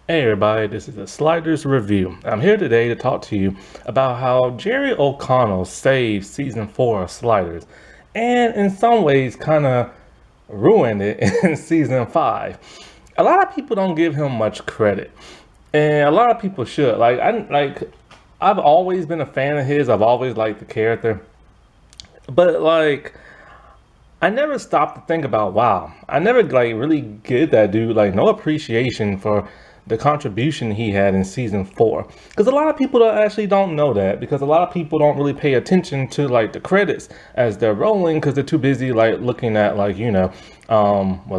Hey everybody, this is the Sliders Review. I'm here today to talk to you about how Jerry O'Connell saved season 4 of Sliders and in some ways kind of ruined it in season 5. A lot of people don't give him much credit, and a lot of people should. I've always been a fan of his. I've always liked the character. But I never stopped to think about, wow, I never really give that dude no appreciation for the contribution he had in season 4. Because a lot of people actually don't know that, because a lot of people don't really pay attention to the credits as they're rolling, because they're too busy looking at what's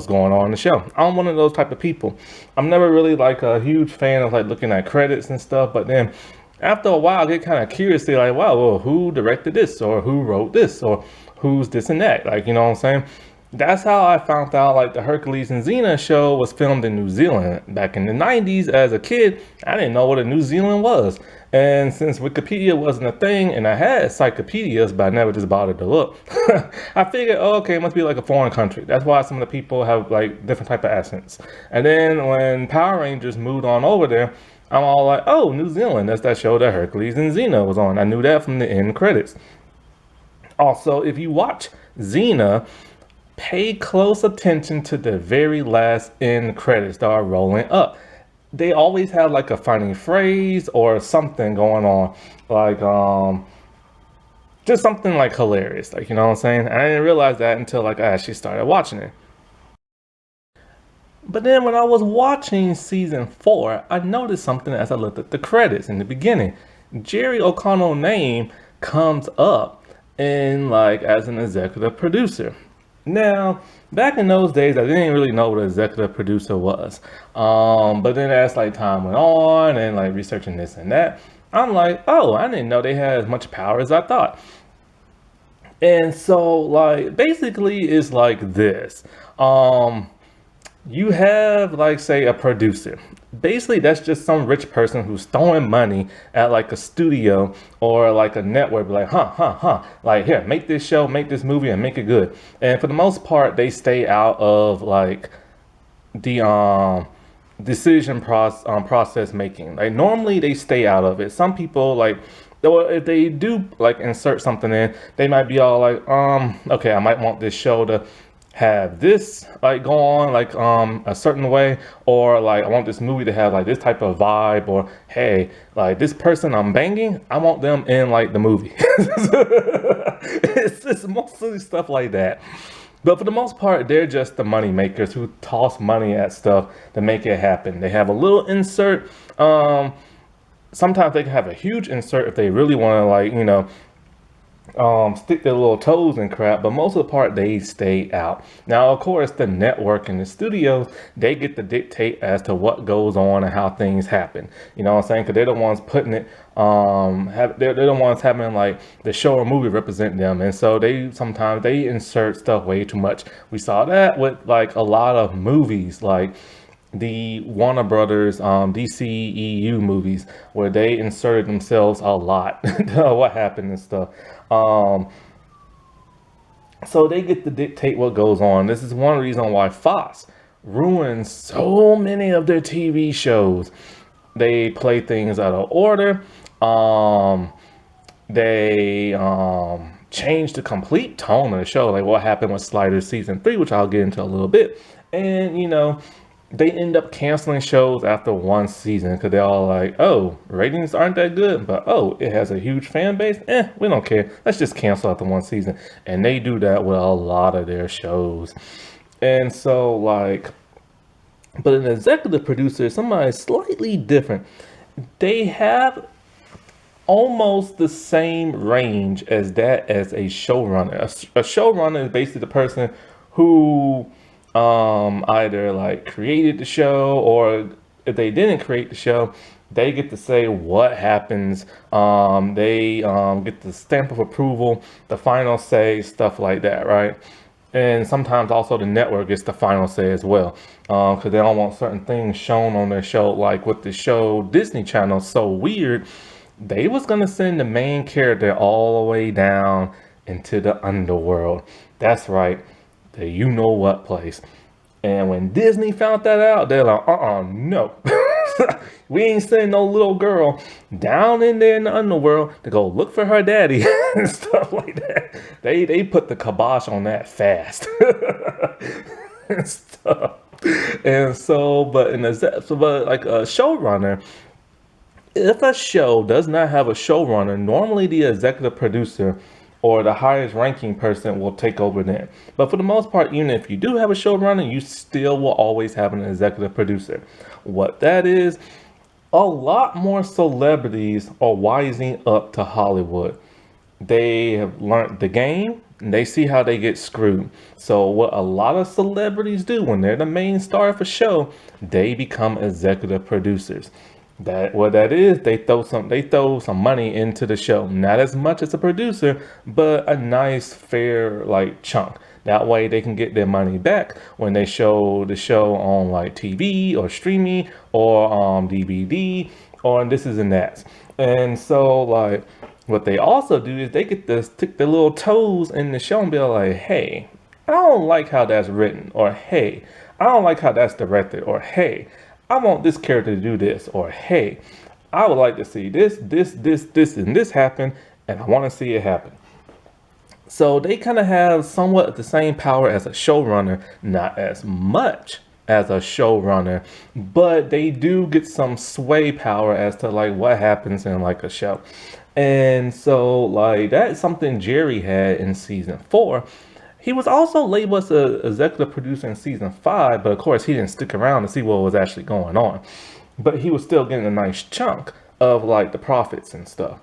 going on in the show. I'm one of those type of people. I'm never really a huge fan of looking at credits and stuff, but then after a while I get kind of curious, to wow, well, who directed this, or who wrote this, or who's this and that, you know what I'm saying? That's how I found out the Hercules and Xena show was filmed in New Zealand back in the 90s. As a kid, I didn't know what a New Zealand was. And since Wikipedia wasn't a thing, and I had encyclopedias, but I never just bothered to look, I figured, oh, okay, it must be a foreign country. That's why some of the people have different type of accents. And then when Power Rangers moved on over there, I'm all like, oh, New Zealand, that's that show that Hercules and Xena was on. I knew that from the end credits. Also, if you watch Xena, pay close attention to the very last end credits that are rolling up. They always have a funny phrase or something going on, just something hilarious, you know what I'm saying? I didn't realize that until I actually started watching it. But then when I was watching season 4, I noticed something as I looked at the credits in the beginning. Jerry O'Connell's name comes up in as an executive producer. Now, back in those days, I didn't really know what an executive producer was. But then as time went on and researching this and that, I'm like, oh, I didn't know they had as much power as I thought. And so basically it's this. You have say a producer. Basically that's just some rich person who's throwing money at a studio or a network, here, make this show, make this movie, and make it good. And for the most part they stay out of the decision process making. Normally they stay out of it. Some people or if they do insert something in, they might be all okay, I might want this show to have this go on a certain way, or I want this movie to have this type of vibe, or hey, this person I'm banging, I want them in the movie. It's mostly stuff like that. But for the most part, they're just the money makers who toss money at stuff to make it happen. They have a little insert. Sometimes they can have a huge insert if they really want to stick their little toes in crap, but most of the part they stay out. Now, of course, the network and the studios, they get to dictate as to what goes on and how things happen. You know what I'm saying? Because they're the ones putting it, they're the ones having the show or movie represent them, and so sometimes they insert stuff way too much. We saw that with a lot of movies, the Warner Brothers DCEU movies, where they inserted themselves a lot. What happened and stuff. So they get to dictate what goes on. This is one reason why Fox ruins so many of their TV shows. They play things out of order. They change the complete tone of the show, what happened with Sliders season 3, which I'll get into a little bit. And they end up canceling shows after one season because they're all oh, ratings aren't that good, but oh, it has a huge fan base. We don't care. Let's just cancel after one season. And they do that with a lot of their shows. And so but an executive producer is somebody slightly different. They have almost the same range as a showrunner. A showrunner is basically the person who either created the show, or if they didn't create the show, they get to say what happens. They get the stamp of approval, the final say, stuff like that, right? And sometimes also the network gets the final say as well, because they don't want certain things shown on their show. With the show Disney Channel, So Weird, they was gonna send the main character all the way down into the underworld. That's right, the you know what place. And when Disney found that out, they're like, no. We ain't sending no little girl down in there in the underworld to go look for her daddy and stuff like that. They put the kibosh on that fast and stuff. And so, but like a showrunner, if a show does not have a showrunner, normally the executive producer or the highest ranking person will take over then. But for the most part, even if you do have a showrunner, you still will always have an executive producer. What that is, a lot more celebrities are wising up to Hollywood. They have learned the game and they see how they get screwed. So what a lot of celebrities do when they're the main star of a show, they become executive producers. That what that is, they throw some money into the show. Not as much as a producer, but a nice fair like chunk. That way they can get their money back when they show the show on like TV or streaming or DVD or this is and that. And so like what they also do is they get to stick their little toes in the show and be like, hey, I don't like how that's written, or hey, I don't like how that's directed, or hey, I want this character to do this, or hey, I would like to see this, and this happen, and I want to see it happen. So they kind of have somewhat the same power as a showrunner, not as much as a showrunner, but they do get some sway power as to like what happens in like a show. And so like that's something Jerry had in season 4. He was also labeled as an executive producer in season 5, but of course he didn't stick around to see what was actually going on. But he was still getting a nice chunk of like the profits and stuff.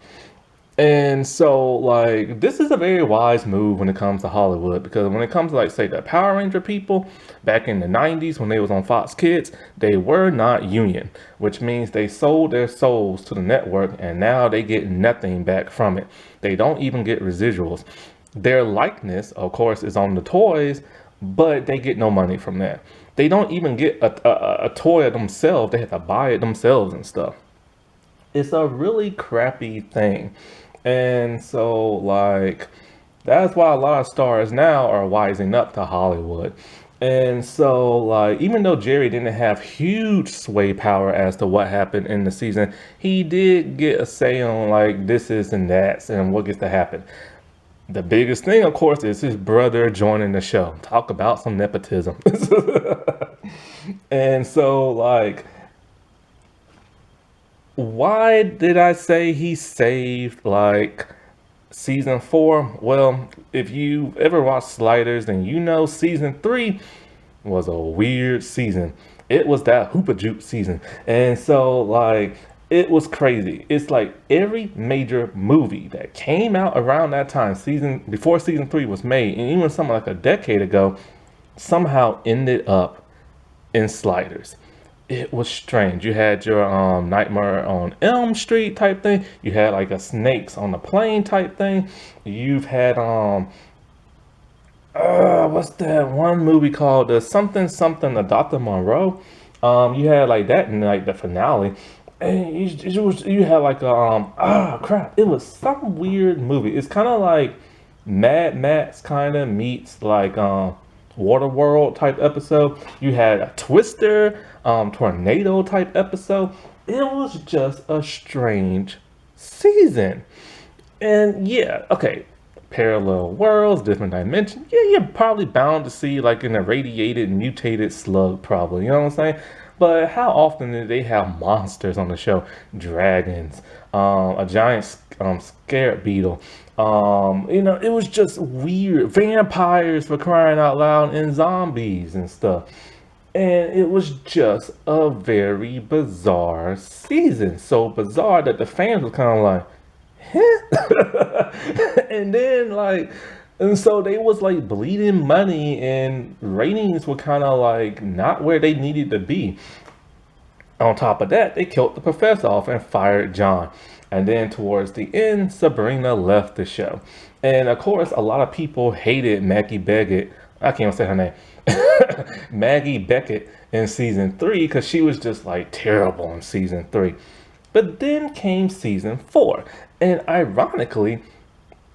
And so like this is a very wise move when it comes to Hollywood, because when it comes to like say the Power Ranger people back in the 90s when they was on Fox Kids, they were not union, which means they sold their souls to the network and now they get nothing back from it. They don't even get residuals. Their likeness, of course, is on the toys, but they get no money from that. They don't even get a toy themselves. They have to buy it themselves and stuff. It's a really crappy thing. And so, like, that's why a lot of stars now are wising up to Hollywood. And so, like, even though Jerry didn't have huge sway power as to what happened in the season, he did get a say on, like, this is and that and what gets to happen. The biggest thing, of course, is his brother joining the show. Talk about some nepotism. And so, like, why did I say he saved, like, season 4? Well, if you ever watched Sliders, then you know season 3 was a weird season. It was that hoopa jupe season. And so, like, it was crazy. It's like every major movie that came out around that time, before season 3 was made, and even something like a decade ago, somehow ended up in Sliders. It was strange. You had your Nightmare on Elm Street type thing. You had like a Snakes on the Plane type thing. You've had what's that one movie called? The something of Dr. Monroe. You had like that in like the finale. And you had like crap. It was some weird movie. It's kind of like Mad Max kind of meets like Waterworld type episode. You had a Twister, tornado type episode. It was just a strange season. And yeah, okay, parallel worlds, different dimensions. Yeah, you're probably bound to see like an irradiated, mutated slug, probably. You know what I'm saying? But how often do they have monsters on the show? Dragons, a giant scarab beetle. It was just weird. Vampires, for crying out loud, and zombies and stuff. And it was just a very bizarre season. So bizarre that the fans were kind of like, huh? And then like, and so they was like bleeding money and ratings were kind of like not where they needed to be. On top of that, they killed the professor off and fired John. And then towards the end, Sabrina left the show. And of course, a lot of people hated Maggie Beckett. I can't even say her name. Maggie Beckett in season 3 because she was just like terrible in season 3. But then came season 4. And ironically,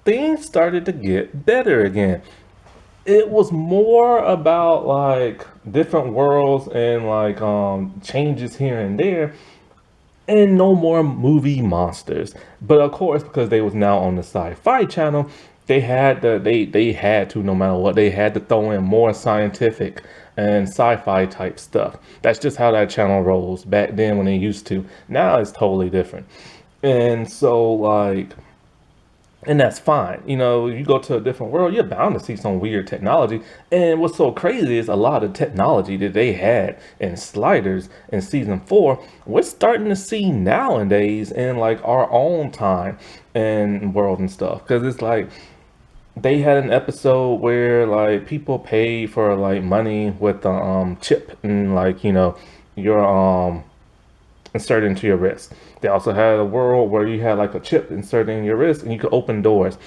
things started to get better again. it was more about like different worlds and like changes here and there, and no more movie monsters. But of course, because they was now on the Sci-Fi channel, they had to, no matter what, they had to throw in more scientific and sci-fi type stuff. That's just how that channel rolls back then when they used to. Now it's totally different. And so like, and that's fine. You know, you go to a different world, you're bound to see some weird technology. And what's so crazy is a lot of technology that they had in Sliders in season 4, we're starting to see nowadays in like our own time and world and stuff. Because it's like they had an episode where like people pay for like money with the chip, and like, you know, your inserted into your wrist. They also had a world where you had like a chip inserted in your wrist and you could open doors.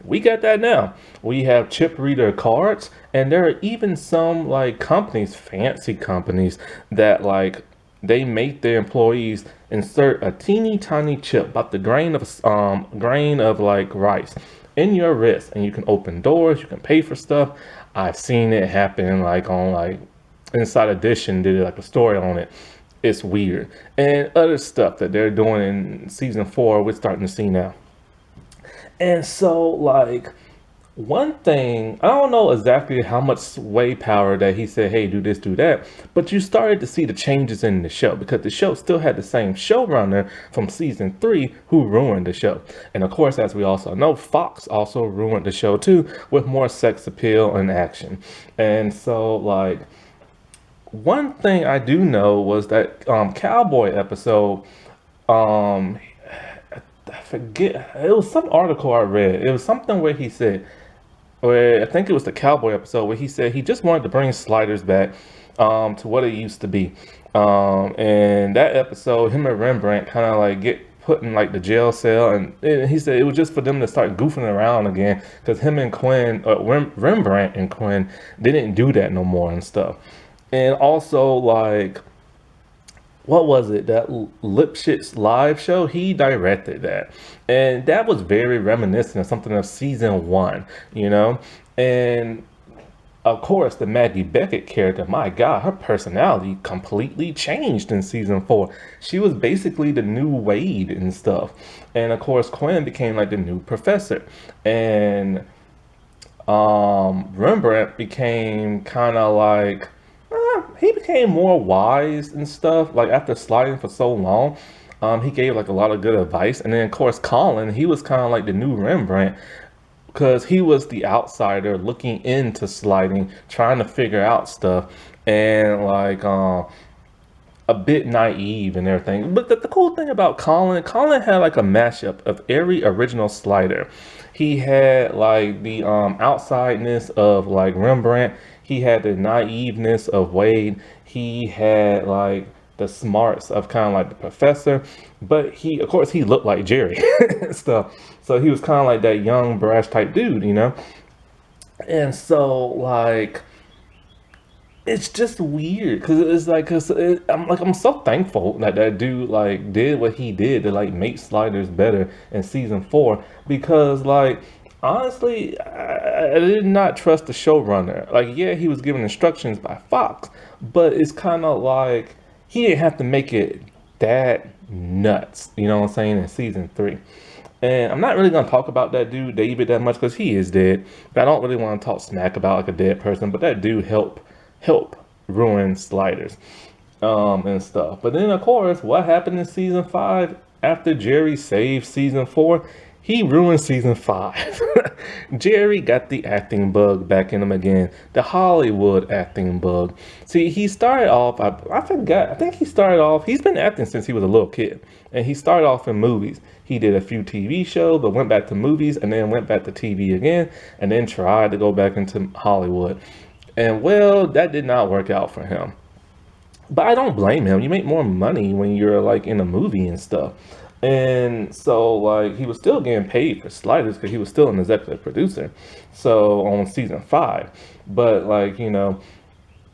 We got that now. We have chip reader cards, and there are even some like companies, fancy companies, that like they make their employees insert a teeny tiny chip, about the grain of like rice, in your wrist, and you can open doors, you can pay for stuff. I've seen it happen like on like Inside Edition did like a story on it. It's weird. And other stuff that they're doing in season 4, we're starting to see now. And so, like, one thing, I don't know exactly how much sway power that he said, hey, do this, do that, but you started to see the changes in the show, because the show still had the same showrunner from season 3 who ruined the show. And of course, as we also know, Fox also ruined the show too, with more sex appeal and action. And so, like, one thing I do know was that cowboy episode, um, I forget, it was some article I read. It was something where he said, where I think it was the cowboy episode, where he said he just wanted to bring Sliders back to what it used to be. And that episode, him and Rembrandt kind of like get put in like the jail cell, and he said it was just for them to start goofing around again, because him and Quinn, Rembrandt and Quinn, they didn't do that no more and stuff. And also, like, what was it? That Lipschitz live show? He directed that. And that was very reminiscent of something of season 1, you know? And of course, the Maggie Beckett character, my God, her personality completely changed in season 4. She was basically the new Wade and stuff. And of course, Quinn became like the new professor. And Rembrandt became kind of like, he became more wise and stuff. Like after sliding for so long, he gave like a lot of good advice. And then of course, Colin, he was kind of like the new Rembrandt, because he was the outsider looking into sliding, trying to figure out stuff, and like a bit naive and everything. But the cool thing about Colin had like a mashup of every original slider. He had like the outsideness of like Rembrandt. He had the naiveness of Wade. He had like the smarts of kind of like the professor. But he, of course, he looked like Jerry and stuff. So he was kind of like that young, brash type dude, you know? And so like, it's just weird, because it's like, I'm so thankful that that dude like did what he did to like make Sliders better in season 4, because like honestly, I did not trust the showrunner. Like, yeah, he was given instructions by Fox, but it's kind of like he didn't have to make it that nuts, you know what I'm saying, in season 3. And I'm not really gonna talk about that dude David that much, because he is dead. But I don't really want to talk smack about like a dead person. But that dude help ruin Sliders and stuff. But then of course, what happened in season 5 after Jerry saved season 4? He ruined season 5. Jerry got the acting bug back in him again. The Hollywood acting bug. See, he started off, I forgot, I think he started off, he's been acting since he was a little kid. And he started off in movies. He did a few TV shows, but went back to movies, and then went back to TV again, and then tried to go back into Hollywood. And well, that did not work out for him. But I don't blame him. You make more money when you're like in a movie and stuff. And so like he was still getting paid for Sliders, because he was still an executive producer. So on season 5. But like, you know,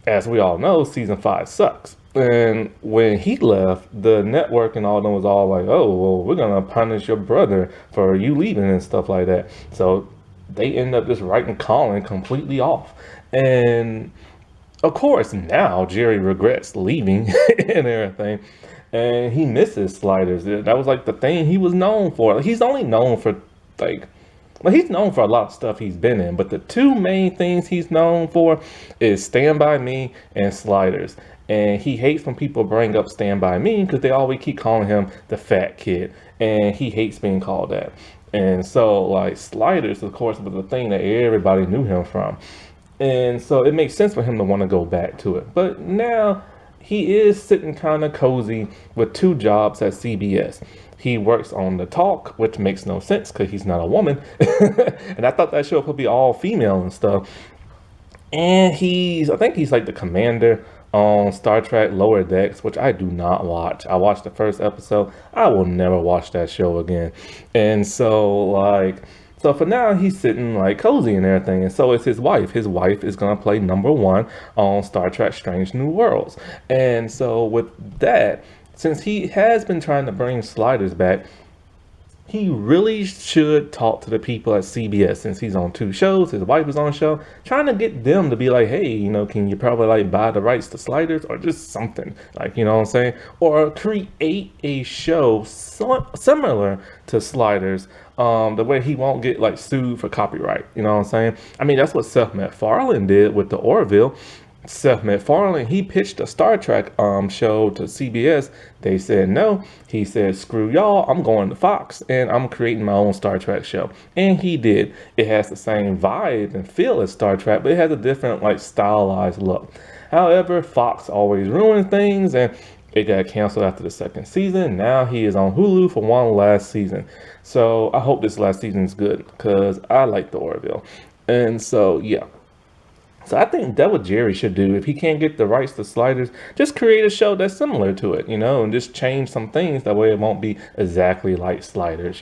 as we all know, season 5 sucks. And when he left, the network and all them was all like, oh, well, we're gonna punish your brother for you leaving and stuff like that. So they end up just writing Colin completely off. And of course, now Jerry regrets leaving and everything, and he misses sliders. That was like the thing he was known for. He's only known for like, well, he's known for a lot of stuff he's been in, but the two main things he's known for is Stand By Me and Sliders. And he hates when people bring up Stand By Me because they always keep calling him the fat kid, and he hates being called that. And so, like, Sliders, of course, was the thing that everybody knew him from. And so it makes sense for him to want to go back to it. But now he is sitting kind of cozy with two jobs at CBS. He works on The Talk, which makes no sense because he's not a woman. And I thought that show would be all female and stuff. And I think he's like the commander on Star Trek Lower Decks, which I do not watch. I watched the first episode. I will never watch that show again. And so for now, he's sitting like cozy and everything. And so is his wife. His wife is going to play number one on Star Trek Strange New Worlds. And so with that, since he has been trying to bring Sliders back, he really should talk to the people at CBS since he's on two shows. His wife is on a show, trying to get them to be like, hey, can you probably like buy the rights to Sliders or just something like, you know what I'm saying? Or create a show similar to Sliders, the way he won't get like sued for copyright. You know what I'm saying? I mean, that's what Seth MacFarlane did with the Orville. Seth MacFarlane, he pitched a Star Trek show to CBS. They said no. He said, screw y'all, I'm going to Fox and I'm creating my own Star Trek show. And he did. It has the same vibe and feel as Star Trek, but it has a different like stylized look. However, Fox always ruins things, and it got canceled after the second season. Now he is on Hulu for one last season. So I hope this last season is good because I like the Orville. And so, yeah. So I think that's what Jerry should do. If he can't get the rights to Sliders, just create a show that's similar to it, and just change some things. That way it won't be exactly like Sliders,